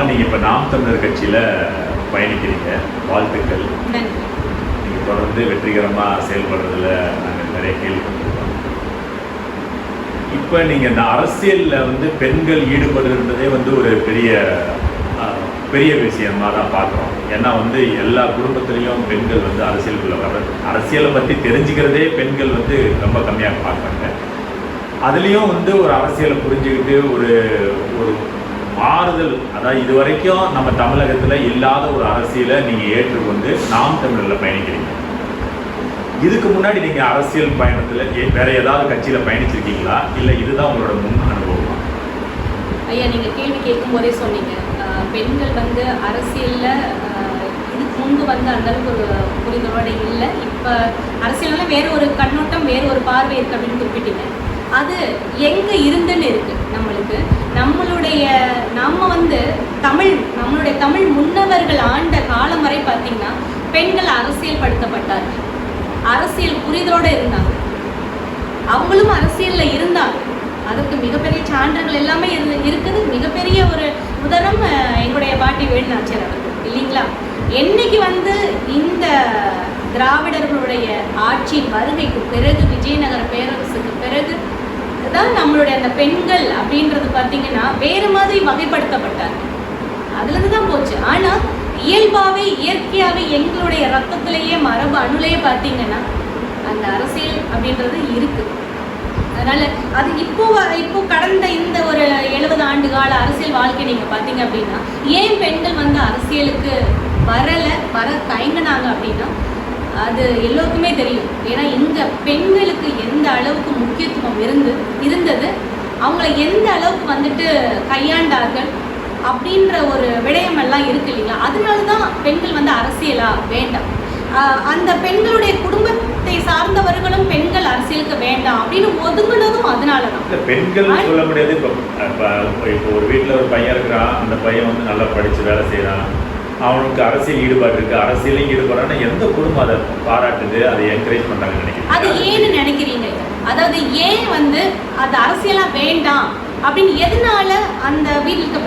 நீங்க இப்ப நாம் தமிழர் கட்சியில பயணிக்கிறீங்க, வாழ்த்துக்கள். நீங்க தொடர்ந்து வெற்றிகரமா செயல்படுறதுல நாங்கள் நிறைய கேள்விப்பட்டிருக்கோம். இப்ப நீங்க இந்த அரசியல்ல பெண்கள் ஈடுபடுறதே ஒரு பெரிய விஷயமா தான் பார்க்குறோம். ஏன்னா எல்லா குடும்பத்திலையும் பெண்கள் அரசியலுக்குள்ள வர்றது, அரசியலை பற்றி தெரிஞ்சுக்கிறதே பெண்கள் ரொம்ப கம்மியாக பார்க்குறாங்க. அதுலேயும் ஒரு அரசியலை புரிஞ்சுக்கிட்டு ஒரு ஒரு மாறுதல், அதாவது இது வரைக்கும் நம்ம தமிழகத்தில் இல்லாத ஒரு அரசியலை நீங்கள் ஏற்றுக்கொண்டு நாம் தமிழரில் பயணிக்கிறீங்க. இதுக்கு முன்னாடி நீங்கள் அரசியல் பயணத்தில் வேற ஏதாவது கட்சியில் பயணிச்சிருக்கீங்களா, இல்லை இதுதான் உங்களோட முன் அனுபவமா? ஐயா, நீங்கள் கேள்வி கேட்கும் போதே சொன்னீங்க பெண்கள் அரசியலில் இதுக்கு முன்பு அந்த அளவுக்கு ஒரு புரிதலோடு இல்லை. இப்போ அரசியலில் வேறு ஒரு கண்ணோட்டம், வேறு ஒரு பார்வை இருக்குது அப்படின்னு குறிப்பிட்டீங்க. அது எங்கே இருந்துன்னு இருக்குது நம்மளுக்கு. நம்மளுடைய தமிழ் முன்னவர்கள் ஆண்ட காலம் வரை பார்த்திங்கன்னா பெண்கள் அரசியல் படுத்தப்பட்டார்கள், அரசியல் புரிதலோடு இருந்தாங்க, அவங்களும் அரசியலில் இருந்தாங்க. அதுக்கு மிகப்பெரிய சான்றுகள் எல்லாமே இருக்குது. மிகப்பெரிய ஒரு உதாரணம் எங்களுடைய பாட்டி வேலுநாச்சியார் அவர்கள் இல்லைங்களா. என்னைக்கு இந்த திராவிடர்களுடைய ஆட்சியின் வருகைக்கு பிறகு, விஜயநகர பேரரசுக்கு பிறகு தான் நம்மளுடைய அந்த பெண்கள் அப்படின்றது பார்த்தீங்கன்னா வேறு மாதிரி வகைப்படுத்தப்பட்டாங்க. அதுலேருந்து தான் போச்சு. ஆனால் இயல்பாகவே இயற்கையாகவே எங்களுடைய ரத்தத்திலேயே மரபு அணுலேயே பார்த்தீங்கன்னா அந்த அரசியல் அப்படின்றது இருக்குது. அதனால் அது இப்போ கடந்த இந்த ஒரு 70 ஆண்டு கால அரசியல் வாழ்க்கை நீங்கள் பார்த்தீங்க அப்படின்னா ஏன் பெண்கள் அரசியலுக்கு வர தயங்கினாங்க அப்படின்னா அது எல்லோருக்குமே தெரியும். ஏன்னா இங்கே பெண்களுக்கு எந்த அளவுக்கு முக்கியத்துவம் இருந்தது, அவங்கள எந்த அளவுக்கு கையாண்டார்கள் அப்படின்ற ஒரு விடயமெல்லாம் இருக்கு இல்லைங்களா. அதனால தான் பெண்கள் அரசியலாக வேண்டாம், அந்த பெண்களுடைய குடும்பத்தை சார்ந்தவர்களும் பெண்கள் அரசியலுக்கு வேண்டாம் அப்படின்னு ஒதுங்கினதும் அதனால தான். பெண்கள் சொல்ல முடியாது. இப்போ ஒரு வீட்டில் ஒரு பையன் இருக்கிறான், அந்த பையன் நல்லா படித்து வேலை செய்கிறான், அவனுக்கு அரசியல் ஈடுபாடு இருக்குது, அரசியலையும் ஈடுபாடுனா எந்த குடும்பம் அதை பாராட்டுது, அதை என்கரேஜ் பண்ணுறாங்கன்னு நினைக்கிறேன். அது ஏன்னு நினைக்கிறீங்க? அதாவது ஏன் அது அரசியலாக வேண்டாம் அப்படின்னு எதனால அந்த வீட்டுக்கு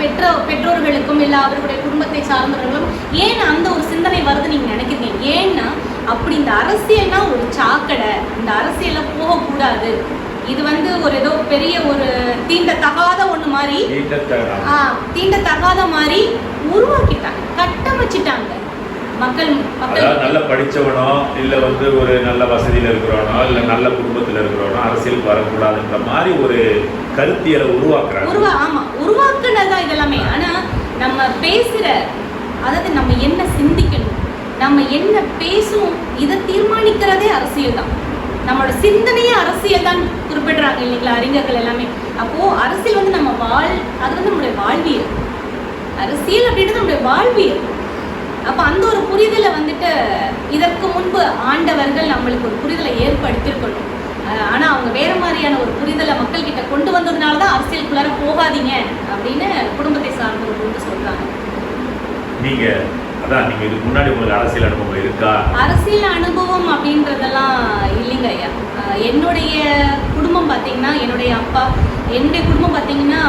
பெற்றோர்களுக்கும் இல்லை அவர்களுடைய குடும்பத்தை சார்ந்தவர்களும் ஏன் அந்த ஒரு சிந்தனை வருது நீங்கள் நினைக்கிறீங்க? ஏன்னா அப்படி இந்த அரசியல்னா ஒரு சாக்கடை, இந்த அரசியலில் போகக்கூடாது, இது ஒரு ஏதோ பெரிய ஒரு தீண்டத்தகாத ஒன்று மாதிரி, தீண்டத்தகாத மாதிரி உருவாக்கிட்டாங்க, கட்டமைச்சிட்டாங்க. மக்கள் நல்ல படித்தவனோ இல்லை ஒரு நல்ல வசதியில் இருக்கிறவனோ இல்லை நல்ல குடும்பத்தில் இருக்கிறவனோ அரசியலுக்கு வரக்கூடாதுன்ற மாதிரி ஒரு கருத்தியலை உருவாக்குறாங்க. ஆமாம், உருவாக்குனதான் இதெல்லாமே. ஆனால் நம்ம பேசுகிற, அதாவது நம்ம என்ன சிந்திக்கணும், நம்ம என்ன பேசணும், இதை தீர்மானிக்கிறதே அரசியல் தான். நம்மளோட சிந்தனையே அரசியல் தான் குறிப்பிடுறாங்க இல்லைங்களா அறிஞர்கள் எல்லாமே. அப்போது அரசியல் நம்ம அது நம்மளுடைய வாழ்வியல். அரசியல் அப்படின்றது நம்மளுடைய வாழ்வியல். அப்போ அந்த ஒரு புரிதலை இதற்கு முன்பு ஆண்டவர்கள் நம்மளுக்கு ஒரு புரிதலை ஏற்படுத்தியிருக்கணும். ஆனால் அவங்க வேறு மாதிரியான ஒரு புரிதலை மக்கள்கிட்ட கொண்டு வந்ததுனால தான் அரசியலுக்குள்ளார போகாதீங்க அப்படின்னு குடும்பத்தை சார்ந்தவர்கள் சொல்கிறாங்க. நீங்கள் இதுக்கு முன்னாடி உங்களுக்கு அரசியல் அனுபவம் இருக்கா? அரசியல் அனுபவம் அப்படின்றதெல்லாம் இல்லைங்க ஐயா. என்னுடைய குடும்பம் பார்த்தீங்கன்னா, என்னுடைய குடும்பம் பார்த்தீங்கன்னா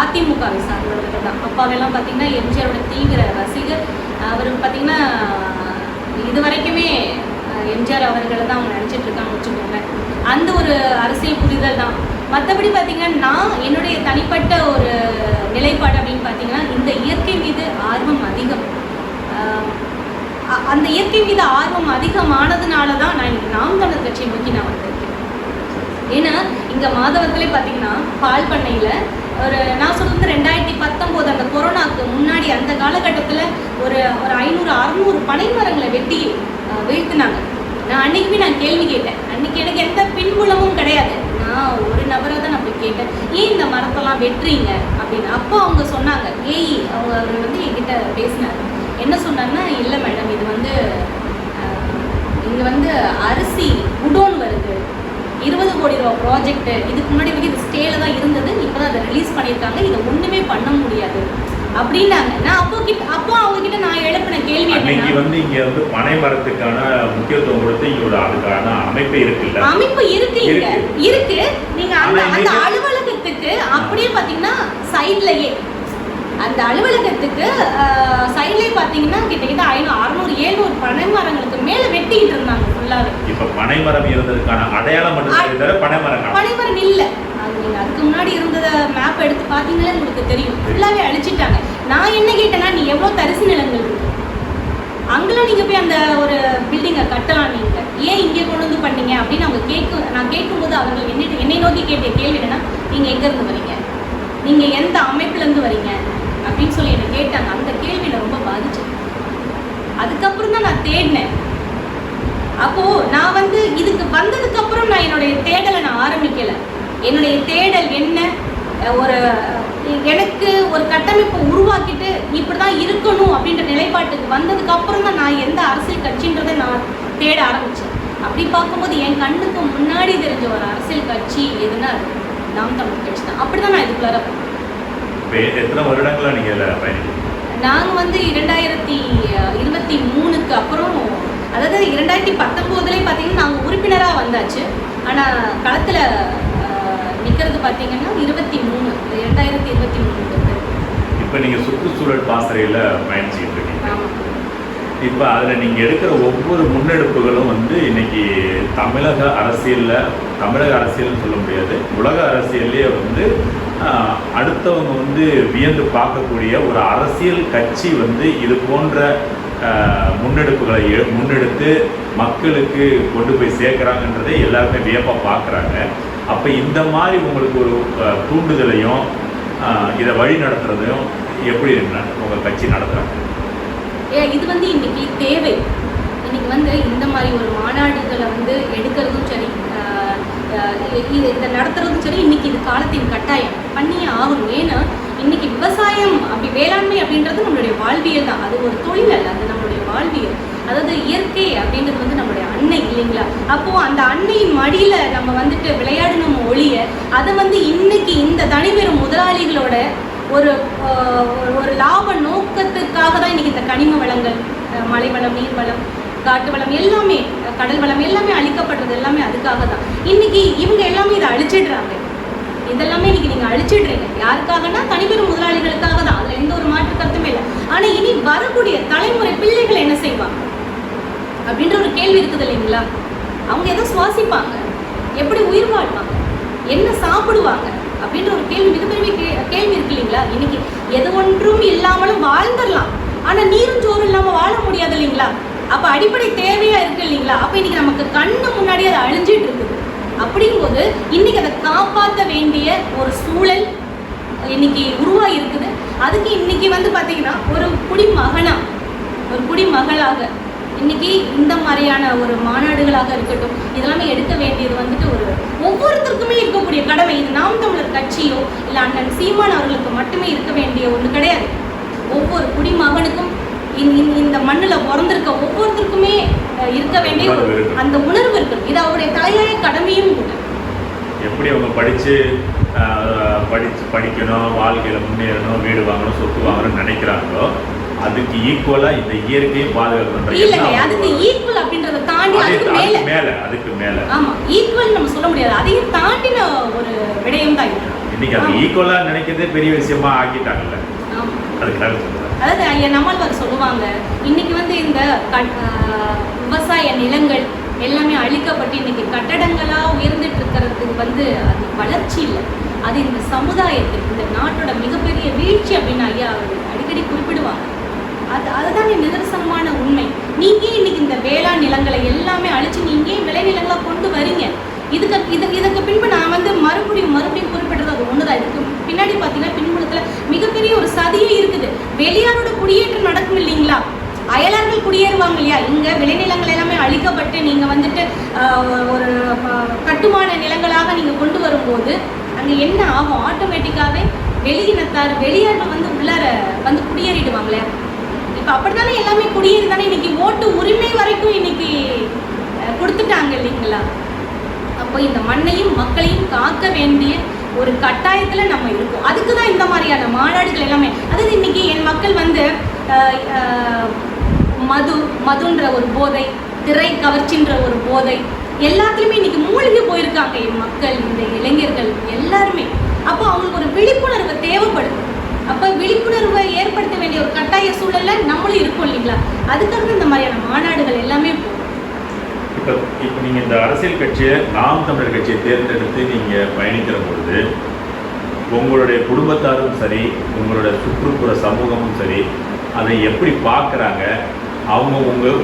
அதிமுகவை சார்ந்தவர்கள் தான். அப்பாவெல்லாம் பார்த்தீங்கன்னா எம்ஜிஆரோட தீவிர ரசிகர். அவருக்கு பார்த்தீங்கன்னா இது வரைக்குமே எம்ஜிஆர் அவர்களை தான் அவங்க நினச்சிட்டு இருக்காங்க வச்சுக்கோங்க. அந்த ஒரு அரசியல் புரிதல் தான். மற்றபடி பார்த்தீங்கன்னா நான் என்னுடைய தனிப்பட்ட ஒரு நிலைப்பாடு அப்படின்னு பார்த்தீங்கன்னா இந்த இயற்கை மீது ஆர்வம் அதிகம். அந்த இயற்கை மீது ஆர்வம் அதிகமானதுனால தான் நான் இன்னைக்கு நாம் தமிழர் கட்சியை நோக்கி நான் வந்திருக்கேன். ஏன்னா இங்கே மாதவத்திலே பார்த்தீங்கன்னா பால் பண்ணையில் நான் சொல்கிறது 2019 அந்த கொரோனாவுக்கு முன்னாடி அந்த காலகட்டத்தில் ஒரு 500-600 பனை மரங்களை வெட்டி வீழ்த்தினாங்க. நான் அன்றைக்குமே கேள்வி கேட்டேன். அன்றைக்கி எனக்கு எந்த பின்புலமும் கிடையாது. நான் ஒரு நபராக தான் நான் போய் கேட்டேன், ஏன் இந்த மரத்தெல்லாம் வெட்டுறீங்க அப்படின்னு. அப்போ அவங்க சொன்னாங்க, அவர் என்கிட்ட பேசினார். என்ன சொன்னார்னா, இல்லை மேடம், இது இங்கே அரிசி குடோன் வருது, 20 கோடி ரூபா ப்ராஜெக்ட். இதுக்கு முன்னாடி இது ஸ்டேல தான் இருந்தது, இப்போ தான் அதை ரிலீஸ் பண்ணியிருக்காங்க, இதை ஒன்றுமே பண்ண முடியாது அப்படின்னாங்க. நான் அப்போ அவங்க கிட்ட நான் எழுப்பின கேள்வி என்னன்னா, இங்க பனை மரத்துக்கான முக்கியத்துவம் கொடுத்து இவரோட அதுக்கான அமைப்பு இருக்குல்ல, அமைப்பு இருக்கு. நீங்க அந்த அலுவலகத்துக்கு அப்படியே பாத்தீங்கன்னா சைட்லயே அந்த அலுவலகத்துக்கு சைட்லேயே பார்த்தீங்கன்னா கிட்டத்தட்ட 600 700 பனை மரங்களுக்கு மேலே வெட்டிக்கிட்டு இருந்தாங்க ஃபுல்லாகவே. இப்போ பனைமரம் இருந்ததுக்கான அடையாளம் மட்டும் பனைமரம் இல்லை. அது நீங்கள் அதுக்கு முன்னாடி இருந்தத மேப் எடுத்து பார்த்தீங்களே உங்களுக்கு தெரியும், ஃபுல்லாகவே அழிச்சிட்டாங்க. நான் என்ன கேட்டேன்னா, நீ எவ்வளோ தரிசு நிலங்கள் இருக்கு, அங்கெல்லாம் நீங்கள் போய் அந்த ஒரு பில்டிங்கை கட்டலாம், நீங்கள் ஏன் இங்கே கொண்டு வந்து பண்ணீங்க அப்படின்னு அவங்க நான் கேட்கும்போது அவர்கள் என்னை நோக்கி கேட்ட கேள்வி என்னன்னா, நீங்கள் எங்கேருந்து வரீங்க, நீங்கள் எந்த அமைப்புலேருந்து வரீங்க அப்படின்னு சொல்லி என்னை கேட்டாங்க. அந்த கேள்வியில் ரொம்ப பாதிச்சு. அதுக்கப்புறம் தான் நான் தேடினேன். அப்போது நான் இதுக்கு வந்ததுக்கப்புறம் நான் என்னுடைய தேடலை நான் ஆரம்பிக்கலை. என்னுடைய தேடல் என்ன, எனக்கு ஒரு கட்டமைப்பை உருவாக்கிட்டு இப்படி தான் இருக்கணும் அப்படின்ற நிலைப்பாட்டுக்கு வந்ததுக்கப்புறம் தான் நான் எந்த அரசியல் கட்சின்றதை நான் தேட ஆரம்பித்தேன். அப்படி பார்க்கும்போது என் கண்ணுக்கு முன்னாடி தெரிஞ்ச ஒரு அரசியல் கட்சி எதுனா அது நாம் தமிழர் கட்சி தான். அப்படி தான் நான் இதுக்குள்ளார எத்தனை வருடங்களா நீங்கள் பயணிக்கிறீங்க? நாங்கள் 2023க்கு அப்புறம், அதாவது 2019 பார்த்தீங்கன்னா நாங்கள் உறுப்பினராக வந்தாச்சு. ஆனால் களத்தில் நிற்கிறது பார்த்தீங்கன்னா 2023 இப்போ நீங்கள் சுற்றுச்சூழல் பாசறையில் பயணிச்சுக்கிட்டு இருக்கீங்க. இப்போ அதில் நீங்கள் எடுக்கிற ஒவ்வொரு முன்னெடுப்புகளும் இன்னைக்கு தமிழக அரசியல்னு சொல்ல முடியாது, உலக அரசியல்லே அடுத்தவங்க வியந்து பார்க்கக்கூடிய ஒரு அரசியல் கட்சி இது போன்ற முன்னெடுப்புகளை முன்னெடுத்து மக்களுக்கு கொண்டு போய் சேர்க்குறாங்கன்றதை எல்லாருமே வியப்பாக பார்க்குறாங்க. அப்போ இந்த மாதிரி உங்களுக்கு ஒரு தூண்டுதலையும் இதை வழி நடத்துறதையும் எப்படி உங்கள் கட்சி நடத்துகிறாங்க? இது இன்னைக்கு தேவை. இன்னைக்கு இந்த மாதிரி ஒரு மாநாடுகளை எடுக்கிறதும் சரி, இதை நடத்துறதும் சரி, இன்னைக்கு இது காலத்தின் கட்டாயம் பண்ணியே ஆகணும். ஏன்னா இன்னைக்கு விவசாயம் வேளாண்மை அப்படின்றது நம்மளுடைய வாழ்வியல் தான். அது ஒரு தொழில் அல்ல, அது நம்மளுடைய வாழ்வியல். அதாவது இயற்கை அப்படின்றது நம்மளுடைய அன்னை இல்லைங்களா? அப்போது அந்த அன்னையின் மடியில் நம்ம விளையாடணும் ஒழிய அதை இன்னைக்கு இந்த தனிப்பெரும் முதலாளிகளோட ஒரு லாப நோக்கத்துக்காக தான் இன்னைக்கு இந்த கனிம வளங்கள், மலை வளம், நீர் வளம், காட்டு வளம் எல்லாமே, கடல் வளம் எல்லாமே அழிக்கப்படுறது எல்லாமே அதுக்காக தான். இன்னைக்கு இவங்க எல்லாமே இதை அழிச்சிடுறாங்க. இதெல்லாமே இன்னைக்கு நீங்கள் அழிச்சிடுறீங்க. யாருக்காகனா தனிப்பெரும் முதலாளிகளுக்காக தான். அதில் எந்த ஒரு மாற்று கருத்துமே இல்லை. ஆனால் இனி வரக்கூடிய தலைமுறை பிள்ளைகள் என்ன செய்வாங்க அப்படின்ற ஒரு கேள்வி இருக்குது இல்லைங்களா? அவங்க எதோ சுவாசிப்பாங்க, எப்படி உயிர் வாழ்வாங்க, என்ன சாப்பிடுவாங்க அப்படின்ற ஒரு கேள்வி, மிகப்பெரிய கேள்வி இருக்கு இல்லைங்களா? இன்னைக்கு எது ஒன்றும் இல்லாமலும் வாழ்ந்துடலாம், ஆனால் நீரும் சோறு இல்லாமல் வாழ முடியாது இல்லைங்களா? அப்போ அடிப்படை தேவையாக இருக்குது இல்லைங்களா? அப்போ இன்னைக்கு நமக்கு கண்ணு முன்னாடி அதை அழிஞ்சிட்டு இருக்குது. அப்படிங்கும்போது இன்னைக்கு அதை காப்பாற்ற வேண்டிய ஒரு சூழல் இன்னைக்கு உருவாகி இருக்குது. அதுக்கு இன்னைக்கு பார்த்தீங்கன்னா ஒரு குடிமகளாக இன்னைக்கு இந்த மாதிரியான ஒரு மாநாடுகளாக இருக்கட்டும், இதெல்லாமே எடுக்க வேண்டியது ஒரு ஒவ்வொருத்தருக்குமே இருக்கக்கூடிய கடமை. இது நாம் தமிழர் கட்சியோ இல்லை அண்ணன் சீமான் அவர்களுக்கு மட்டுமே இருக்க வேண்டிய ஒன்று கிடையாது. ஒவ்வொரு குடிமகனுக்கும் இந்த மண்ணில் பிறந்திருக்க ஒவ்வொருத்தருக்குமே இருக்க வேண்டிய அந்த உணர்வு இருக்கு. இது அவருடைய தலையாய கடமையும் கூட. எப்படி அவங்க படிக்கணும், வாழ்க்கையில் முன்னேறணும், வீடு வாங்கணும், சொத்து வாங்கணும்னு நினைக்கிறாங்களோ அதுக்கு ஈக்குவலா இந்த இயற்கையை பாதுகாக்கணும். இல்லைங்க, அதுக்கு ஈக்குவல் அப்படின்றத தாண்டி அதுக்கு மேல ஆமா, ஈக்குவல் நம்ம சொல்ல முடியாது. அதையும் தாண்டின ஒரு விடயம் தான் இது. இன்னைக்கு அது ஈக்குவலா நினைக்கிறதே பெரிய விஷயமா ஆக்கிட்டாங்கல்ல. அதுக்காக அதாவது ஐயா நம்மாழ்வார் சொல்லுவாங்க, இன்னைக்கு இந்த விவசாய நிலங்கள் எல்லாமே அழிக்கப்பட்டு இன்னைக்கு கட்டடங்களா உயர்ந்துட்டு இருக்கிறதுக்கு அது வளர்ச்சி இல்லை, அது இந்த சமுதாயத்துக்கு, இந்த நாட்டோட மிகப்பெரிய வீழ்ச்சி அப்படின்னு ஐயா அடிக்கடி குறிப்பிடுவாங்க. அதுதான் நிதர்சனமான உண்மை. நீங்க இன்னைக்கு இந்த வேளாண் நிலங்களை எல்லாமே அழிச்சு நீங்க விளைநிலங்களா கொண்டு வரீங்க. இதுக்கு பின்பு நான் மறுபடியும் குறிப்பிடுறது அது ஒண்ணுதான். இதுக்கு பின்னாடி பாத்தீங்கன்னா பின்புலத்துல மிகப்பெரிய ஒரு சதியே இருக்குது. வெளியாரோட குடியேற்றம் நடக்கும் இல்லைங்களா? அயலார்கள் குடியேறுவாங்க இல்லையா? இங்க விளைநிலங்கள் எல்லாமே அழிக்கப்பட்டு நீங்க ஒரு கட்டுமான நிலங்களாக நீங்க கொண்டு வரும்போது அங்க என்ன ஆகும்? ஆட்டோமேட்டிக்காவே வெளியார்கள் உள்ளார குடியேறிடுவாங்களே. இப்ப அப்படித்தானே எல்லாமே குடியேறி தானே இன்னைக்கு ஓட்டு உரிமை வரைக்கும் இன்னைக்கு கொடுத்துட்டாங்க இல்லைங்களா? அப்போ இந்த மண்ணையும் மக்களையும் காக்க வேண்டிய ஒரு கட்டாயத்துல நம்ம இருக்கோம். அதுக்கு தான் இந்த மாநாடுகள் எல்லாமே. அதாவது இன்னைக்கு என் மக்கள் மதுன்ற ஒரு போதை, திரை கவர்ச்சின்ற ஒரு போதை எல்லாத்துலேயுமே இன்னைக்கு மூழ்கி போயிருக்காங்க என் மக்கள், இந்த இளைஞர்கள் எல்லாருமே. அப்போ அவங்களுக்கு ஒரு விழிப்புணர்வு தேவைப்படுது. அப்போ விழிப்புணர்வு கூட்டத்துல நம்மளும் இருக்கோம் இல்லைங்களா? அதுக்காக தான் இந்த மாதிரியான மாநாடுகள் எல்லாமே போகும். இப்போ நீங்கள் இந்த அரசியல் கட்சியை, நாம் தமிழர் கட்சியை தேர்ந்தெடுத்து நீங்கள் பயணிக்கிற பொழுது உங்களுடைய குடும்பத்தாரும் சரி, உங்களுடைய சுற்றுப்புற சமூகமும் சரி, அதை எப்படி பார்க்குறாங்க? அவங்க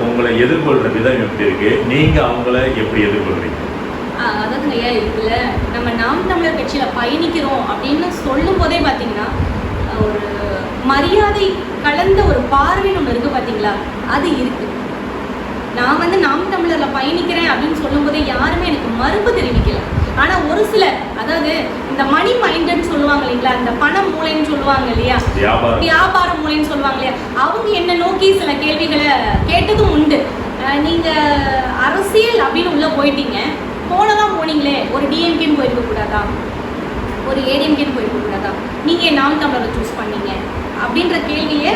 உங்களை எதிர்கொள்கிற விதம் எப்படி இருக்குது? நீங்கள் அவங்கள எப்படி எதிர்கொள்கிறீங்க? அதாவதுங்க ஐயா, இதுல நம்ம நாம் தமிழர் கட்சியில பயணிக்கிறோம் அப்படின்னு சொல்லும் போதே பார்த்தீங்கன்னா ஒரு மரியாதை கலந்த ஒரு பார்வைன்னு ஒன்று இருக்கு பார்த்தீங்களா, அது இருக்கு. நான் வந்து நாம் தமிழர்ல பயணிக்கிறேன் அப்படின்னு சொல்லும் போதே யாருமே எனக்கு மறுப்பு தெரிவிக்கல. ஆனா ஒரு சிலர், அதாவது இந்த மணி மைண்டன்னு சொல்லுவாங்க இல்லைங்களா, இந்த பண மூளைன்னு சொல்லுவாங்க இல்லையா, வியாபார மூளைன்னு சொல்லுவாங்க இல்லையா, அவங்க என்ன நோக்கி சில கேள்விகளை கேட்டதும் உண்டு. நீங்க அரசியல் அப்படின்னு உள்ள போயிட்டீங்க, போனதான் போனீங்களே, ஒரு டிஎம்கேன்னு போயிருக்க கூடாதா, ஒரு ஏடிஎம்கேன்னு போயிருக்க கூடாதா, நீங்க நாம் தமிழரை சூஸ் பண்ணீங்க அப்படின்ற கேள்வியே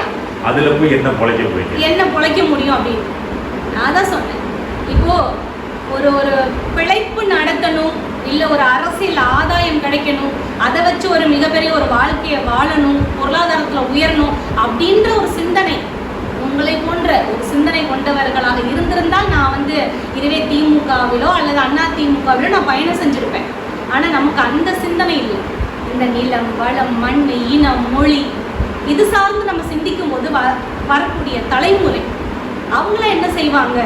அதுல போய் என்ன பொழைக்க முடியும் அப்படின்னு நான் தான் சொன்னேன். இப்போ ஒரு பிழைப்பு நடத்தணும், இல்லை ஒரு அரசியல் ஆதாயம் கிடைக்கணும், அதை வச்சு ஒரு மிகப்பெரிய ஒரு வாழ்க்கையை வாழணும், பொருளாதாரத்தில் உயரணும் அப்படின்ற ஒரு சிந்தனை உங்களை போன்ற ஒரு சிந்தனை கொண்டவர்களாக இருந்திருந்தால் நான் வந்து இதுவே திமுகவிலோ அல்லது அண்ணா திமுகவிலோ நான் பயணம் செஞ்சுருப்பேன். ஆனால் நமக்கு அந்த சிந்தனை இல்லை. இந்த நிலம், வளம், மண், இனம், மொழி இது சார்ந்து நம்ம சிந்திக்கும் போது வரக்கூடிய தலைமுறை அவங்களாம் என்ன செய்வாங்க,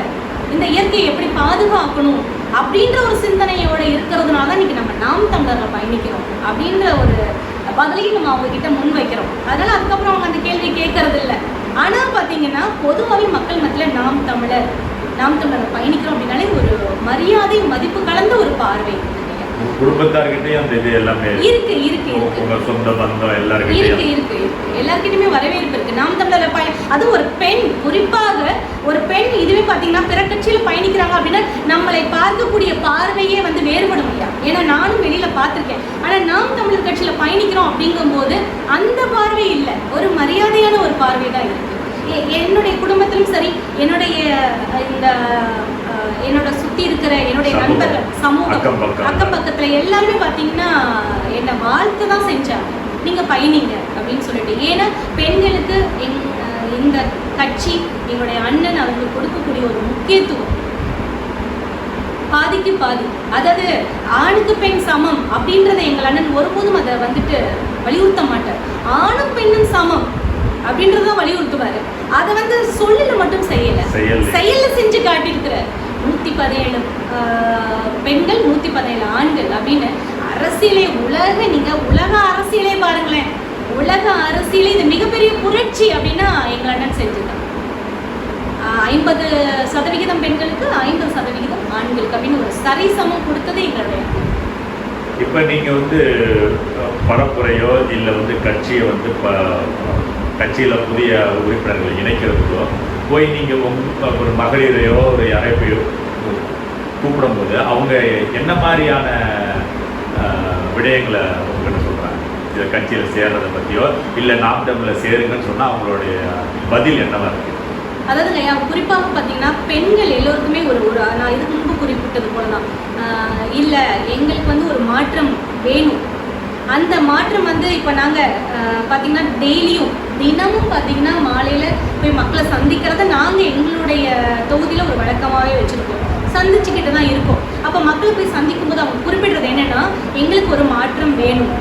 இந்த இயற்கையை எப்படி பாதுகாக்கணும் அப்படின்ற ஒரு சிந்தனையோட இருக்கிறதுனால தான் இன்னைக்கு நம்ம நாம் தமிழரில் பயணிக்கிறோம் அப்படின்ற ஒரு பதிலையும் நம்ம அவங்க கிட்ட முன் வைக்கிறோம். அதனால அதுக்கப்புறம் அவங்க அந்த கேள்வி கேட்கறது இல்லை. ஆனால் பார்த்தீங்கன்னா பொதுவாகவே மக்கள் மத்தியில் நாம் தமிழரை பயணிக்கிறோம் அப்படின்னாலே ஒரு மரியாதை, மதிப்பு கலந்த ஒரு பார்வை. குடும்பத்தார்கிட்டயும் அந்த இது எல்லாமே இருக்கு உங்க சொந்த பந்தம் இருக்கு எல்லார்கிட்டயுமே வரவேற்பு இருக்கு. நாம் தமிழர் அது ஒரு பெண், குறிப்பாக ஒரு பெண் இதுவே பாத்தீங்கன்னா பிற கட்சியில பயணிக்கிறாங்க அப்படின்னா நம்மளை பார்க்கக்கூடிய பார்வையே வந்து வேறுபடும் இல்லையா. ஏன்னா நானும் வெளியில பார்த்திருக்கேன். ஆனா நாம் தமிழர் கட்சியில பயணிக்கிறோம் அப்படிங்கும் போது அந்த பார்வை இல்லை, ஒரு மரியாதையான ஒரு பார்வை தான் இருக்கு. என்னுடைய குடும்பத்திலும் சரி, என்னோட சுத்தி இருக்கிற என்னுடைய நண்பர்கள், சமூகம், அக்கம் பக்கத்துல எல்லாருமே பாத்தீங்கன்னா என்னை வாழ்த்து தான் செஞ்சாங்க, நீங்க பயணிங்க அப்படின்னு சொல்லிட்டு. ஏன்னா பெண்களுக்கு இந்த கட்சி, எங்களுடைய அண்ணன் அவங்களுக்கு கொடுக்கக்கூடிய ஒரு முக்கியத்துவம் பாதிக்கு பாதி, அதாவது ஆணுக்கு பெண் சமம் அப்படின்றத எங்கள் அண்ணன் ஒருபோதும் அதை வந்துட்டு வலியுறுத்த மாட்டார். ஆணும் பெண்ணும் சமம் அப்படின்றதான் வலியுறுத்துவாரு. அதை வந்து சொல்லல மட்டும் செயல்ல செஞ்சு காட்டியிருக்கிறார். 117 பெண்கள், 117 ஆண்கள் அப்படின்னு அரசியலே உலக அரசியலே பாருங்களேன். உலக அரசியலே இது மிகப்பெரிய புரட்சி அப்படின்னா எங்கள் அண்ணன் செஞ்சுதான். 50% பெண்களுக்கு, 50% ஆண்களுக்கு அப்படின்னு ஒரு சரிசமம் கொடுத்தது எங்களுடைய. இப்போ நீங்கள் வந்து பரப்புரையோ இல்லை வந்து கட்சியை வந்து கட்சியில் புதிய உறுப்பினர்களை இணைக்கிறதுக்கோ போய் நீங்கள் ஒரு மகளிரையோ ஒரு யாரையோ கூப்பிடும்போது அவங்க என்ன மாதிரியான விடயங்களை உங்கள்கிட்ட சொல்கிறாங்க? இதை கட்சியில் சேர்றதை பற்றியோ இல்லை நாம் தமிழில் சேருங்கன்னு சொன்னால் அவங்களுடைய பதில் என்னவா இருக்குது? அதாவதுங்க ஐயா, குறிப்பாக பார்த்தீங்கன்னா பெண்கள் எல்லோருக்குமே ஒரு நான் இதுக்கு முன்பு குறிப்பிட்டது போல தான், இல்லை எங்களுக்கு வந்து ஒரு மாற்றம் வேணும். அந்த மாற்றம் வந்து இப்போ நாங்கள் பார்த்திங்கன்னா தினமும் பார்த்திங்கன்னா மாலையில் போய் மக்களை சந்திக்கிறத நாங்கள் எங்களுடைய தொகுதியில் ஒரு வழக்கமாகவே வச்சுருக்கோம், சந்திச்சுக்கிட்டு தான் இருக்கோம். அப்போ மக்களை போய் சந்திக்கும் போது அவங்க குறிப்பிடுறது என்னென்னா, எங்களுக்கு ஒரு மாற்றம் வேணும்,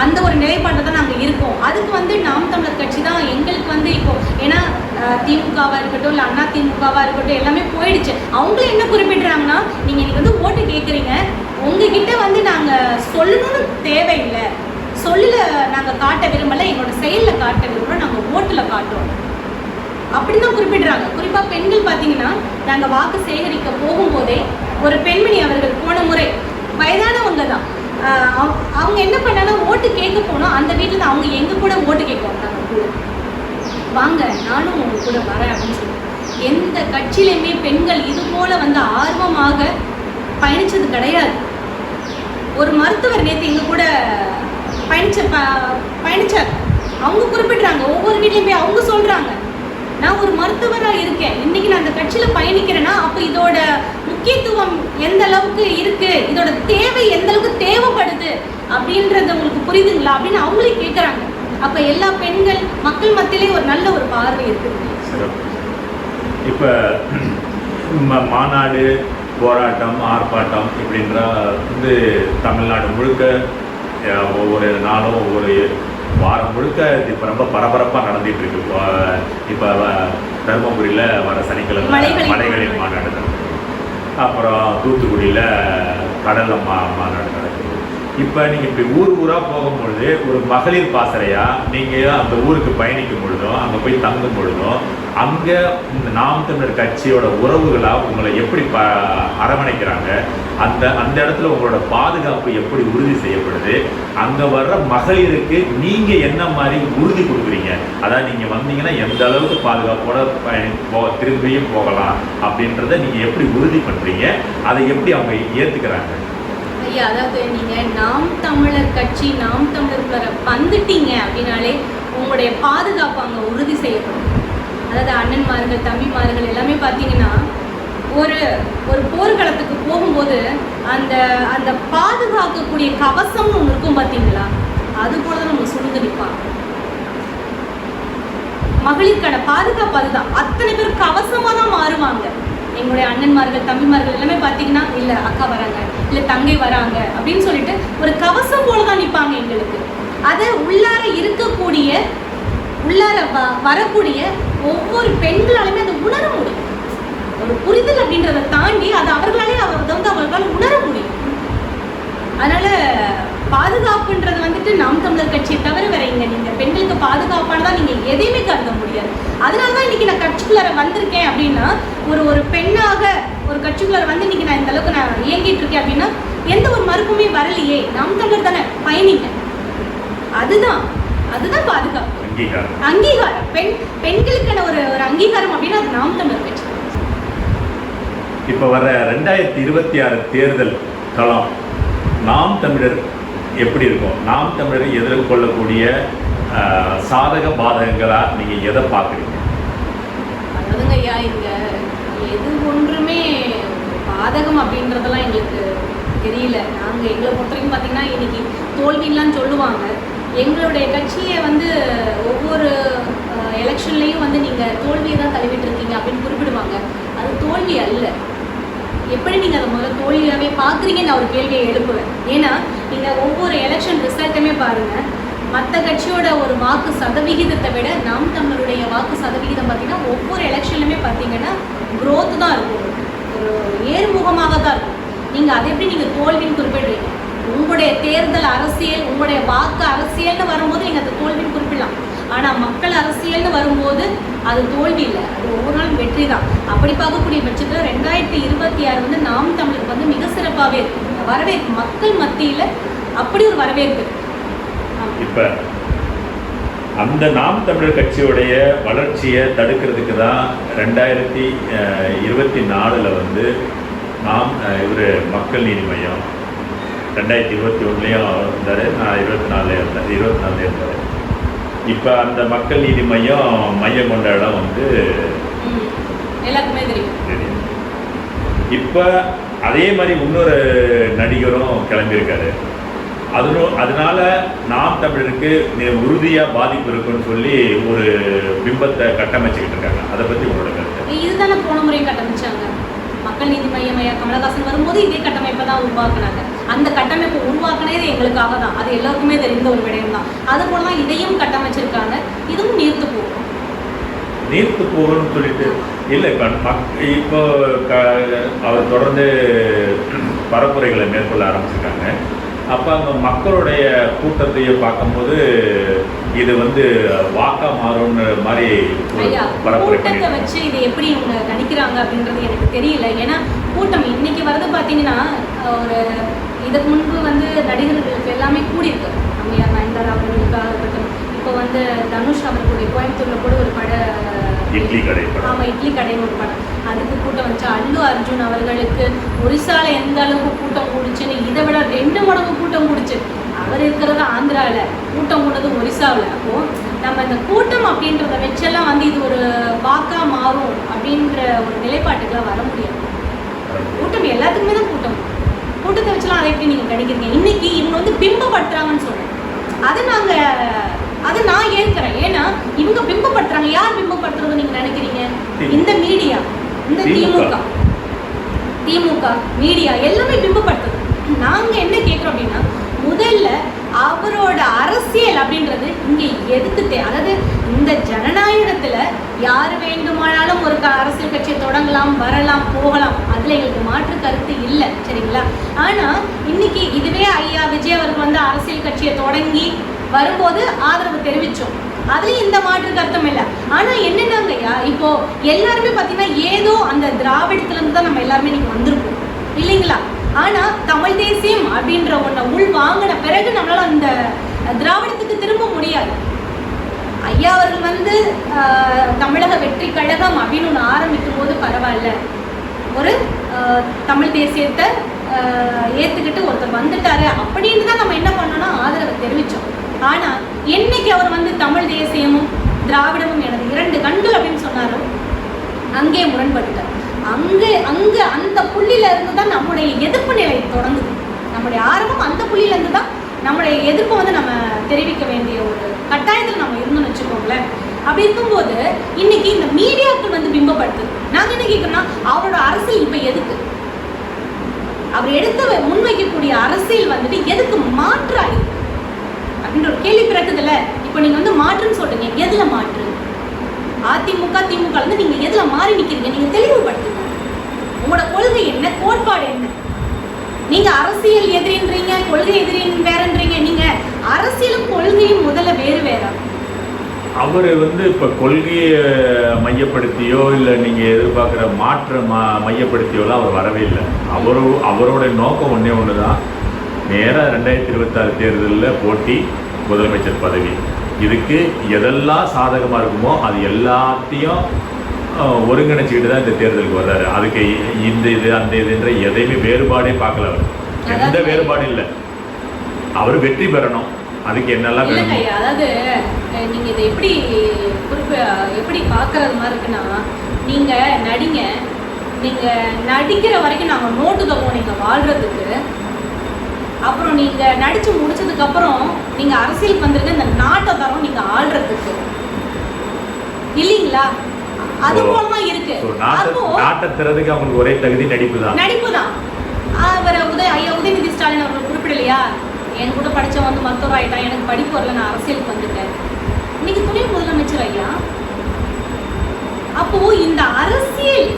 அந்த ஒரு நிலைப்பாட்டில் தான் நாங்கள் இருக்கோம். அதுக்கு வந்து நாம் தமிழர் கட்சி தான் எங்களுக்கு வந்து இப்போது, ஏன்னா திமுகவாக இருக்கட்டும் இல்லை அண்ணா திமுகவாக இருக்கட்டும் எல்லாமே போயிடுச்சு. அவங்களும் என்ன குறிப்பிடுறாங்கன்னா, நீங்கள் இன்றைக்கி வந்து ஓட்டு கேட்குறீங்க, உங்ககிட்ட வந்து நாங்கள் சொல்லணும்னு தேவையில்லை, நாங்கள் காட்ட விரும்பலை, எங்களோட செயலில் காட்ட விரும்புகிறோம், நாங்கள் ஓட்டில் காட்டுறோம் அப்படின்னு தான் குறிப்பிடுறாங்க. குறிப்பாக பெண்கள் பார்த்தீங்கன்னா, நாங்கள் வாக்கு சேகரிக்க போகும்போதே ஒரு பெண்மணி அவர்கள் போன முறை வயதானவங்க தான், அவங்க என்ன பண்ணாங்கன்னா ஓட்டு கேட்க போனோம், அந்த வீட்டில் அவங்க எங்கள் கூட ஓட்டு கேட்குவாங்க, நாங்கள் கூட வாங்க நானும் உங்க கூட வரேன் அப்படின்னு சொல்லி. எந்த கட்சியிலையுமே பெண்கள் இது போல வந்து ஆர்வமாக பயணிச்சது கிடையாது. ஒரு மருத்துவர் நேற்று எங்க கூட பயணிச்சார். அவங்க குறிப்பிடுறாங்க, ஒவ்வொரு வீட்லையும் போய் அவங்க சொல்றாங்க, நான் ஒரு மருத்துவராக இருக்கேன், இன்னைக்கு நான் அந்த கட்சியில் பயணிக்கிறேன்னா அப்போ இதோட முக்கியத்துவம் எந்த அளவுக்கு இருக்கு, இதோட தேவை எந்த அளவுக்கு தேவைப்படுது அப்படின்றது உங்களுக்கு புரியுதுங்களா அப்படின்னு அவங்களே கேட்குறாங்க. அப்ப எல்லா பெண்கள் மக்கள் மத்தியிலே ஒரு நல்ல ஒரு பார்வை இருக்குது. சிறப்பு. இப்போ மாநாடு, போராட்டம், ஆர்ப்பாட்டம் இப்படின்ற வந்து தமிழ்நாடு முழுக்க ஒவ்வொரு நாளும் ஒவ்வொரு வாரம் முழுக்க இப்போ ரொம்ப பரபரப்பாக நடந்துட்டு இருக்கு. இப்போ தருமபுரியில் வர சனிக்கிழமை மலைகளின் மாநாடு நடக்குது. அப்புறம் தூத்துக்குடியில் கடல்ல மாநாடு நடக்குது. இப்போ நீங்கள் இப்படி ஊராக போகும்பொழுது ஒரு மகளிர் பாசறையாக நீங்கள் அந்த ஊருக்கு பயணிக்கும் பொழுதும் அங்கே போய் தங்கும் பொழுதும் அங்கே இந்த நாம் தமிழர் கட்சியோட உறவுகளாக உங்களை எப்படி அரவணைக்கிறாங்க, அந்த இடத்துல உங்களோட பாதுகாப்பு எப்படி உறுதி செய்யப்படுது, அங்கே வர்ற மகளிருக்கு நீங்கள் என்ன மாதிரி உறுதி கொடுக்குறீங்க, அதாவது நீங்கள் வந்தீங்கன்னா எந்த அளவுக்கு பாதுகாப்போட திரும்பியும் போகலாம் அப்படின்றத நீங்கள் எப்படி உறுதி பண்ணுறீங்க, அதை எப்படி அவங்க ஏற்றுக்கிறாங்க? ஐயா, அதாவது நீங்கள் நாம் தமிழர் கட்சி, நாம் தமிழர் வந்துட்டீங்க அப்படின்னாலே உங்களுடைய பாதுகாப்பு அங்கே உறுதி செய்யப்படும். அதாவது அண்ணன்மார்கள், தம்பிமார்கள் எல்லாமே பார்த்தீங்கன்னா ஒரு போர்க்களத்துக்கு போகும்போது அந்த அந்த பாதுகாக்கக்கூடிய கவசம்னு ஒன்று இருக்கும் பார்த்தீங்களா, அது போல தான் நம்ம சுழுந்து நிற்பாங்க. மகளிருக்கான பாதுகாப்பு அதுதான். அத்தனை பேர் கவசமாக தான் மாறுவாங்க. எங்களுடைய அண்ணன்மார்கள், தம்பிமார்கள் எல்லாமே பார்த்தீங்கன்னா இல்லை அக்கா வராங்க, இல்லை தங்கை வராங்க அப்படின்னு சொல்லிட்டு ஒரு கவசம் போல தான் நிற்பாங்க எங்களுக்கு. அதை உள்ளார இருக்கக்கூடிய உள்ளார வரக்கூடிய ஒவ்வொரு பெண்களாலுமே அதை உணர முடியும். ஒரு புரிதல் அப்படின்றத தாண்டி அதை அவர்களாலே அவர்களால் உணர முடியும். அதனால பாதுகாப்புன்றது வந்துட்டு நாம் தமிழர் கட்சியை தவிர வேற இங்க நீங்க பெண்களுக்கு பாதுகாப்பானதான் நீங்க எதையுமே கருத முடியாது. அதனாலதான் இன்னைக்கு நான் கட்சிக்குள்ளார வந்திருக்கேன் அப்படின்னா, ஒரு பெண்ணாக ஒரு கட்சிக்குள்ளார வந்து இன்னைக்கு நான் இந்த அளவுக்கு நான் இயங்கிட்டு இருக்கேன் அப்படின்னா எந்த ஒரு மறுப்புமே வரலையே. நாம் தமிழர் தானே, பயணிங்க. அதுதான் பாதுகாப்பு, அங்கீகாரம். பெண்களுக்கான ஒரு அங்கீகாரம் அப்படின்னா அது நாம் தமிழர் கட்சி. இப்போ வர 2026 தேர்தல் களம் நாம் தமிழர் எப்படி இருக்கும்? நாம் தமிழரை எதிர்கொள்ளக்கூடிய சாதக பாதகங்களாக நீங்கள் எதை பார்க்குறீங்க? அதாவதுங்க ஐயா, இங்க எது ஒன்றுமே பாதகம் அப்படின்றதெல்லாம் எங்களுக்கு தெரியல. நாங்கள் எங்களை பொறுத்த வரைக்கும் பார்த்தீங்கன்னா இன்னைக்கு தோல்விலாம் சொல்லுவாங்க. எங்களுடைய கட்சியை வந்து ஒவ்வொரு எலெக்ஷன்லேயும் வந்து நீங்கள் தோல்வியை தான் தழுவிட்டு இருக்கீங்க அப்படின்னு குறிப்பிடுவாங்க. அது தோல்வி அல்ல. எப்படி நீங்கள் அதை முதல்ல தோல்வியாகவே பார்க்குறீங்கன்னு நான் ஒரு கேள்வியை எழுப்புவேன். ஏன்னா நீங்கள் ஒவ்வொரு எலெக்ஷன் ரிசல்ட்டுமே பாருங்கள், மற்ற கட்சியோட ஒரு வாக்கு சதவிகிதத்தை விட நாம் தமிழருடைய வாக்கு சதவிகிதம் பார்த்தீங்கன்னா ஒவ்வொரு எலெக்ஷன்லையுமே பார்த்தீங்கன்னா க்ரோத்து தான் இருக்கும், ஒரு ஏறுமுகமாக தான் இருக்கும். நீங்கள் அதை எப்படி நீங்கள் தோல்வின்னு குறிப்பிடுறீங்க? உங்களுடைய தேர்தல் அரசியல், உங்களுடைய வாக்கு அரசியல்னு வரும்போது நீங்கள் அதை தோல்வின்னு குறிப்பிடலாம். ஆனால் மக்கள் அரசியல்னு வரும்போது அது தோல்வி இல்லை, அது ஒவ்வொரு நாளும் வெற்றி தான். அப்படி பார்க்கக்கூடிய பட்சத்தில் 2026 வந்து நாம் தமிழருக்கு வந்து மிக சிறப்பாகவே இருக்கு. வரவேற்பு மக்கள் மத்தியில் அப்படி ஒரு வரவேற்பு. இப்போ அந்த நாம் தமிழர் கட்சியுடைய வளர்ச்சியை தடுக்கிறதுக்கு தான் 2024 வந்து நாம் மக்கள் நீதி மையம் 2021 இருந்தார், நான் 24 இருந்தார். இப்போ அந்த மக்கள் நீதி மையம் கொண்ட இடம் வந்து எல்லாருக்குமே தெரியும். இப்போ அதே மாதிரி இன்னொரு நடிகரும் கிளம்பியிருக்காரு. அதனால நாம் தமிழருக்கு உறுதியாக பாதிப்பு இருக்குன்னு சொல்லி ஒரு பிம்பத்தை கட்டமைச்சுக்கிட்டு இருக்காங்க. அதை பற்றி உங்களோட கருத்து? இதுதானே போன முறையும் கட்டமைச்சாங்க. மக்கள் நீதி மையம் கமலஹாசன் வரும்போது இதே கட்டமைப்பை தான் உருவாக்குனாங்க. அந்த கட்டமைப்பை உருவாக்குனது எங்களுக்காக தான், அது எல்லாருக்குமே தெரிந்த ஒரு விடயம் தான். அது போல தான் இதையும் கட்டமைச்சிருக்காங்க. இதுவும் நீர்த்து போகும்னு சொல்லிட்டு இல்லை. இப்போ அவர் தொடர்ந்து பரப்புரைகளை மேற்கொள்ள ஆரம்பிச்சிருக்காங்க. அப்போ அந்த மக்களுடைய கூட்டத்தையே பார்க்கும்போது இது வந்து வாக்கா மாறும்ன்ற மாதிரி கூட்டத்தை வச்சு இதை எப்படி இவங்க கணிக்கிறாங்க அப்படின்றது எனக்கு தெரியல. ஏன்னா கூட்டம் இன்னைக்கு வரது பார்த்தீங்கன்னா, ஒரு இதுக்கு முன்பு வந்து நடிகர்களுக்கு எல்லாமே கூடியிருக்கு. அம்மையார் நயன்தாரா அவர்களுக்காக இருக்கட்டும், இப்போ வந்து தனுஷ் அவர்களுடைய கோயம்புத்தூரில் கூட ஒரு இட்லி கடை, ஆமாம் இட்லி கடைன்னு ஒரு படம், அதுக்கு கூட்டம் வந்துச்சு. அல்லு அர்ஜுன் அவர்களுக்கு ஒரிசாவில் எந்த அளவுக்கு கூட்டம் கூடிச்சுன்னு இதை விட 2 மடங்கு கூட்டம் கூடிச்சு. அவர் இருக்கிறது ஆந்திராவில், கூட்டம் கூடது ஒரிசாவில். அப்போது நம்ம இந்த கூட்டம் அப்படின்றத வச்செல்லாம் வந்து இது ஒரு வாக்கா மாறும் அப்படின்ற ஒரு நிலைப்பாட்டுக்கெல்லாம் வர முடியாது. கூட்டம் எல்லாத்துக்குமே தான் கூட்டத்தை வச்சுலாம் அதை எப்படி நீங்கள் கணிக்கிறீங்க? இன்னைக்கு இவங்க வந்து பிம்பப்படுத்துறாங்கன்னு சொல்கிறேன். அதை நாங்கள் அது நான் ஏற்கிறேன். ஏன்னா இவங்க பிம்பப்படுத்துறாங்க. யார் பிம்பப்படுத்துறது நீங்க நினைக்கிறீங்க? இந்த மீடியா, இந்த திமுக மீடியா எல்லாமே பிம்பப்படுத்துது. நாங்க என்ன கேட்கிறோம் அப்படின்னா, முதல்ல அவரோட அரசியல் அப்படின்றது இங்க எதுக்கு அதாவது இந்த ஜனநாயகத்துல யார் வேண்டுமானாலும் ஒரு அரசியல் கட்சியை தொடங்கலாம், வரலாம், போகலாம். அதுல எங்களுக்கு மாற்று கருத்து இல்லை, சரிங்களா? ஆனா இன்னைக்கு இதுவே ஐயா விஜய் அவர்கள் வந்து அரசியல் கட்சியை தொடங்கி வரும்போது ஆதரவு தெரிவிச்சோம். அதுலயும் இந்த மாற்று கருத்தம் இல்லை. ஆனா என்னன்னாங்கய்யா, இப்போ எல்லாருமே பாத்தீங்கன்னா ஏதோ அந்த திராவிடத்துல இருந்து தான் நம்ம எல்லாருமே நீங்க வந்திருக்கோம் இல்லைங்களா? ஆனா தமிழ் தேசியம் அப்படின்ற ஒன்றை உள் வாங்கின பிறகு நம்மளால அந்த திராவிடத்துக்கு திரும்ப முடியாது. ஐயா அவர்கள் வந்து தமிழக வெற்றி கழகம் அப்படின்னு ஒன்று ஆரம்பிக்கும் போது பரவாயில்ல, ஒரு தமிழ் தேசியத்தை ஏத்துக்கிட்டு ஒருத்தர் வந்துட்டாரு அப்படின்னு தான் நம்ம என்ன பண்ணோம்னா ஆதரவை தெரிவிச்சோம். ஆனா என்னைக்கு அவர் வந்து தமிழ் தேசியமும் திராவிடமும் எனது 2 கண்கள் அப்படின்னு சொன்னாரோ அங்கே முரண்பட்டுட்டார். அங்கே அந்த புள்ளியில இருந்து தான் நம்முடைய எதிர்ப்பு நிலை தொடங்குது. நம்முடைய ஆரம்பம் அந்த புள்ளியில இருந்து தான் நம்முடைய எதிர்ப்பை வந்து நம்ம தெரிவிக்க வேண்டிய ஒரு கட்டாயத்தில் நம்ம இருந்தோம்னு வச்சுக்கோங்களேன். அப்படி இருக்கும்போது இன்னைக்கு இந்த மீடியாக்கள் வந்து பிம்பப்படுத்துது. நாங்க என்ன கேட்கறோம்னா, அவரோட அரசியல் இப்ப எதுக்கு? அவர் எடுத்து முன்வைக்கக்கூடிய அரசியல் வந்துட்டு எதுக்கு மாற்றாய் அப்படின்ற ஒரு கேள்வி பிறக்குதுல்ல. இப்போ நீங்க வந்து மாற்றுன்னு சொல்றீங்க, எதுல மாற்று? அதிமுக திமுக வந்து நீங்க எதுல மாறி நிக்கிறீங்க? நீங்க தெளிவுபடுத்துங்க. உங்களோட கொள்கை என்ன, கோட்பாடு என்ன? நீங்க அரசியல் எதிரின்றீங்க, கொள்கை எதிரின் வேறன்றீங்க. நீங்க அரசியலும் கொள்கையும் முதல்ல வேற. அவர் வந்து இப்போ கொள்கையை மையப்படுத்தியோ இல்லை நீங்கள் எதிர்பார்க்குற மாற்ற மையப்படுத்தியோலாம் அவர் வரவே இல்லை. அவரோட நோக்கம் ஒன்று தான், நேராக 2026 தேர்தலில் போட்டி, முதலமைச்சர் பதவி. இதுக்கு எதெல்லாம் சாதகமாக இருக்குமோ அது எல்லாத்தையும் ஒருங்கிணைச்சிக்கிட்டு தான் இந்த தேர்தலுக்கு வர்றாரு. அதுக்கு இந்த இது அந்த இதுன்ற எதையுமே வேறுபாடே பார்க்கல. அவர் எந்த வேறுபாடும் இல்லை. அவர் வெற்றி பெறணும், அதுக்கு என்னெல்லாம் வேணும். அதாவது நீங்க இதை எப்படி பார்க்கறது மாதிரி இருக்குன்னா, நீங்க நடிங்க, நீங்க நடிக்கிற வரைக்கும் நாங்கள் நோட்டு தருவோம் நீங்க வாழ்றதுக்கு. அப்புறம் நீங்க நடிச்சு முடிச்சதுக்கு அப்புறம் நீங்க அரசியல் வந்துருங்க, இந்த நாட்டை தரோம் நீங்க ஆள்றதுக்கு, இல்லைங்களா? அது போலதான் இருக்கு. நாட்டத்துறதுக்கு அவங்களுக்கு ஒரே தகுதி நடிப்பு தான். அவர் ஐயா உதயநிதி ஸ்டாலின் அவர்கள் குறிப்பிடலையா, என் கூட படிச்சவன் வந்து மருத்துவர் ஆயிட்டான், எனக்கு படிப்பு வரல, நான் அரசியலுக்கு வந்துட்டேன். இன்னைக்கு துணை முதலமைச்சர் ஐயா. அப்போ இந்த அரசியல்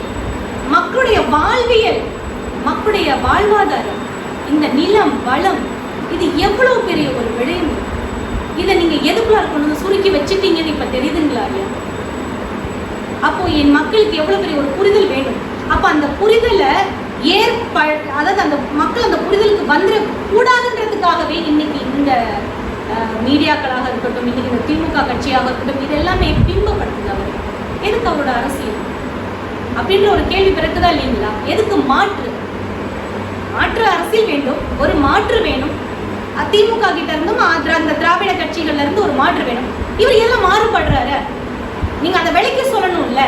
மக்களுடைய வாழ்வியல், மக்களுடைய வாழ்வாதாரம், இந்த நிலம் வளம், இது எவ்வளவு பெரிய ஒரு விடயம். இதை நீங்க எதுக்குள்ள கொண்டு சுருக்கி வச்சுட்டீங்கன்னு இப்ப தெரியுதுங்களா ஐயா? அப்போ என் மக்களுக்கு எவ்வளவு பெரிய ஒரு புரிதல் வேணும். அப்ப அந்த புரிதலை அதாவது அந்த மக்கள் அந்த புரிதலுக்கு வந்துட கூடாதுன்றதுக்காகவே இன்னைக்கு இந்த மீடியாக்களாக இருக்கட்டும், இன்னைக்கு இந்த திமுக கட்சியாக இருக்கட்டும், இது எல்லாமே பிம்பப்படுத்துது. அவர் எதுக்கு அவரோட அரசியல் அப்படின்ற ஒரு கேள்வி பிறக்குதா இல்லைங்களா? எதுக்கு மாற்று அரசியல் வேண்டும், ஒரு மாற்று வேணும். திமுக கிட்ட இருந்தும் அந்த திராவிட கட்சிகள்ல இருந்து ஒரு மாற்று வேணும். இவர் எல்லாம் மாறுபடுறாரு, நீங்க அதை விலைக்கு சொல்லணும்ல.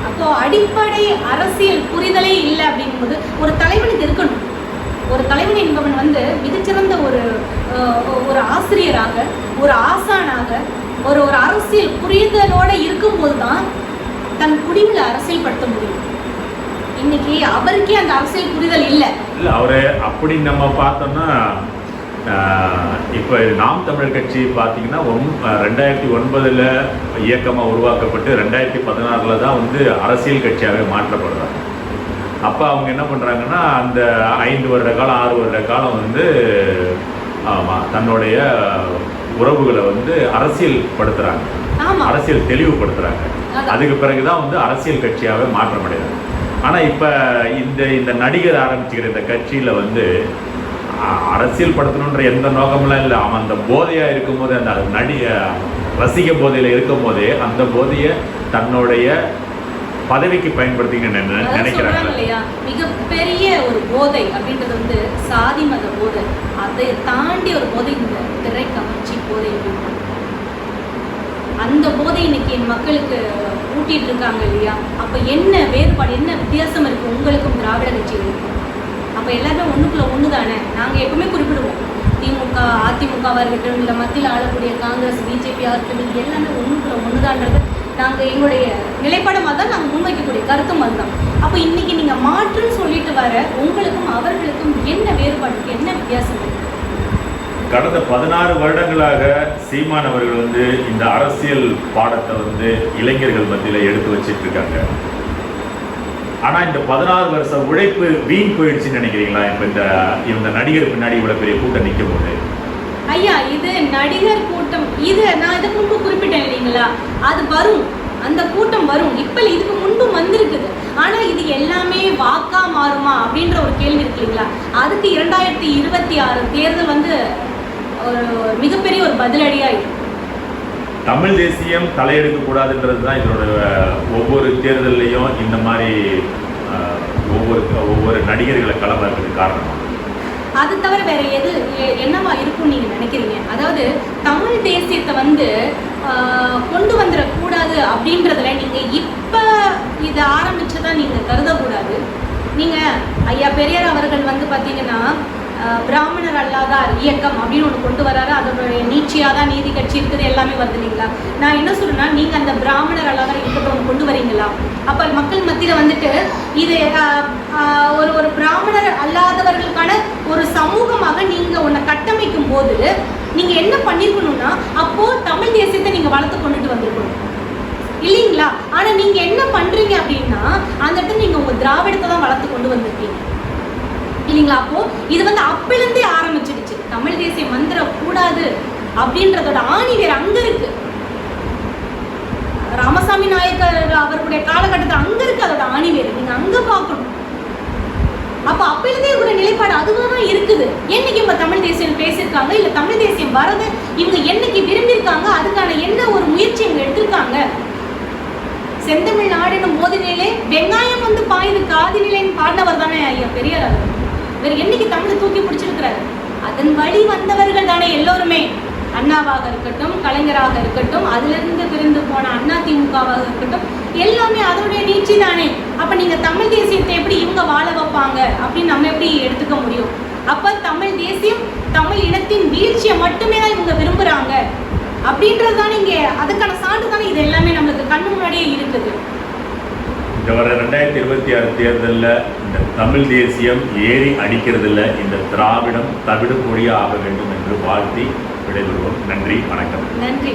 அப்போ அடிப்படை அரசியல் புரிதலே இல்லை அப்படிங்கும்போது ஒரு தலைவனுக்கு இருக்கணும். ஒரு தலைவன் என்பவன் வந்து மிகச்சிறந்த ஒரு ஆசிரியராக, ஒரு ஆசானாக, ஒரு அரசியல் புரிதலோட இருக்கும்போது தான் தன் குடிகளை அரசியல் படுத்த முடியும். இன்னைக்கு அவருக்கே அந்த அரசியல் புரிதல் இல்லை. அவரு அப்படி நம்ம பார்த்தோம்னா, இப்போ நாம் தமிழர் கட்சி பார்த்தீங்கன்னா 2009 இயக்கமாக உருவாக்கப்பட்டு 2016 தான் வந்து அரசியல் கட்சியாகவே மாற்றப்படுறாங்க. அப்போ அவங்க என்ன பண்ணுறாங்கன்னா, அந்த 5 வருட காலம் 6 வருட காலம் வந்து தன்னுடைய உறவுகளை வந்து அரசியல் படுத்துகிறாங்க, அரசியல் தெளிவுபடுத்துகிறாங்க. அதுக்கு பிறகுதான் வந்து அரசியல் கட்சியாகவே மாற்றமடைகிறாங்க. ஆனால் இப்போ இந்த நடிகர் ஆரம்பிச்சுக்கிற இந்த கட்சியில் வந்து அரசியல் படுத்தணுன்ற எந்த நோக்கமெல்லாம் இல்லை. அவன் அந்த போதையாக இருக்கும்போதே, அந்த ரசிக போதையில் இருக்கும் போதே அந்த போதையை தன்னுடைய பதவிக்கு பயன்படுத்திங்கன்னு நினைக்கிறாங்க இல்லையா? மிகப்பெரிய ஒரு போதை அப்படின்றது வந்து சாதி மத போதை. அதை தாண்டி ஒரு போதை இந்த திரை கவர்ச்சி போதை. அந்த போதை இன்னைக்கு என் மக்களுக்கு ஊட்டிட்டு இருக்காங்க இல்லையா? அப்ப என்ன வேறுபாடு, என்ன வித்தியாசம் இருக்கு உங்களுக்கும் திராவிட கட்சிகளுக்கும்? அப்ப எல்லாருமே ஒண்ணுக்குள்ள ஒண்ணுதானே. நாங்க எப்பவுமே குறிப்பிடுவோம், திமுக அதிமுகவாக இருக்கட்டும், இல்லை மத்தியில் ஆளக்கூடிய காங்கிரஸ் பிஜேபியாக இருக்கட்டும், இது எல்லாமே ஒன்றுக்குள்ள ஒன்றுதான்றது நாங்கள் எங்களுடைய நிலைப்பாடமாக தான் நாங்கள் முன்வைக்கக்கூடிய கருத்தும் அதுதான். அப்போ இன்னைக்கு நீங்கள் மாற்றுன்னு சொல்லிட்டு வர உங்களுக்கும் அவர்களுக்கும் என்ன வேறுபாடு, என்ன வித்தியாசம்? கடந்த 16 வருடங்களாக சீமான் அவர்கள் வந்து இந்த அரசியல் பாடத்தை வந்து இளைஞர்கள் மத்தியில் எடுத்து வச்சிட்டு இருக்காங்க. ஆனால் இந்த 16 வருஷ உழைப்பு வீண் போயிடுச்சுன்னு நினைக்கிறீங்களா? இப்போ இந்த நடிகர் பின்னாடி இவ்வளோ பெரிய கூட்டம் நிற்கும் போது ஐயா, இது நடிகர் கூட்டம், இது நான் இதுக்கு முன்பு குறிப்பிட்டேன் இல்லைங்களா, அது வரும், அந்த கூட்டம் வரும். இப்போ இதுக்கு முன்பு வந்திருக்குது. ஆனால் இது எல்லாமே வாக்கா மாறுமா அப்படின்ற ஒரு கேள்வி இருக்கு இல்லைங்களா? அதுக்கு 2026 தேர்தல் வந்து ஒரு மிகப்பெரிய ஒரு பதிலடியாக தமிழ் தேசியம் தலையெடுக்கக்கூடாதுன்றது தான் இதோட ஒவ்வொரு தேர்தல்லையும் இந்த மாதிரி ஒவ்வொரு நடிகர்களை களமாக்குறதுக்கு காரணம். அது தவிர வேற என்னவா இருக்கும்னு நீங்க நினைக்கிறீங்க? அதாவது தமிழ் தேசியத்தை வந்து கொண்டு வந்துடக்கூடாது அப்படின்றதுல நீங்க இப்ப இதை ஆரம்பிச்சதா நீங்க கருதக்கூடாது. நீங்க ஐயா பெரியார் அவர்கள் வந்து பாத்தீங்கன்னா பிராமணர் அல்லாதார் இயக்கம் அப்படின்னு ஒன்று கொண்டு வராரு. அதோடைய நீட்சியாக தான் நீதி கட்சி இருக்குது, எல்லாமே வருது இல்லைங்களா? நான் என்ன சொல்றேன்னா, நீங்கள் அந்த பிராமணர் அல்லாதார் இயக்கத்தை ஒன்று கொண்டு வரீங்களா? அப்போ மக்கள் மத்தியில் வந்துட்டு இது ஒரு பிராமணர் அல்லாதவர்களுக்கான ஒரு சமூகமாக நீங்கள் ஒன்றை கட்டமைக்கும் போது நீங்கள் என்ன பண்ணியிருக்கணும்னா, அப்போது தமிழ் தேசியத்தை நீங்கள் வளர்த்து கொண்டுட்டு வந்திருக்கணும் இல்லைங்களா? ஆனால் நீங்கள் என்ன பண்ணுறீங்க அப்படின்னா, அந்த இடத்துல நீங்கள் உங்கள் திராவிடத்தை தான் வளர்த்து கொண்டு வந்திருக்கீங்க இல்லைங்களா? அப்போ இது வந்து அப்பிலிருந்தே ஆரம்பிச்சிடுச்சு. தமிழ் தேசியம் வந்துடக்கூடாது அப்படின்றதோட ஆணி வேற அங்க இருக்கு. ராமசாமி நாயக்கர் அவருடைய காலகட்டத்தில் அங்க இருக்கு அதோட ஆணி வேறு, நீங்க அங்க பார்க்கணும். அப்ப அப்பிலிருந்தே கூட நிலைப்பாடு அதுதான் இருக்குது. என்னைக்கு இப்ப தமிழ் தேசியம் பேசியிருக்காங்க, இல்ல தமிழ் தேசியம் வரது இவங்க என்னைக்கு விரும்பியிருக்காங்க, அதுக்கான என்ன ஒரு முயற்சி இவங்க எடுத்திருக்காங்க? செந்தமிழ் நாடுன்னு போதினிலே வெங்காயம் வந்து பாயுது காதினிலேன்னு பாடினவர் தானே ஐயா பெரியார் அவர். வேற என்னைக்கு தமிழை தூக்கி பிடிச்சிருக்கிறாரு? அதன் வழி வந்தவர்கள் தானே எல்லோருமே. அண்ணாவாக இருக்கட்டும், கலைஞராக இருக்கட்டும், அதிலிருந்து பிரிந்து போன அண்ணா திமுகவாக இருக்கட்டும், எல்லாமே அதோடைய நீட்சி தானே. அப்ப நீங்க தமிழ் தேசியத்தை எப்படி இவங்க வாழ வைப்பாங்க அப்படின்னு நம்ம எப்படி எடுத்துக்க முடியும்? அப்ப தமிழ் தேசியம் தமிழ் இனத்தின் வீழ்ச்சியை மட்டுமே தான் இவங்க விரும்புறாங்க அப்படின்றது தானே இங்க அதுக்கான சான்று தானே இது எல்லாமே நம்மளுக்கு கண்ணு முன்னாடியே இருக்குது. இந்த வர 2026 தேர்தலில் இந்த தமிழ் தேசியம் ஏறி அடிக்கிறதுல இந்த திராவிடம் தவிடு பொடியாக ஆக வேண்டும் என்று வாழ்த்தி விடைபெறுவோம். நன்றி, வணக்கம். நன்றி.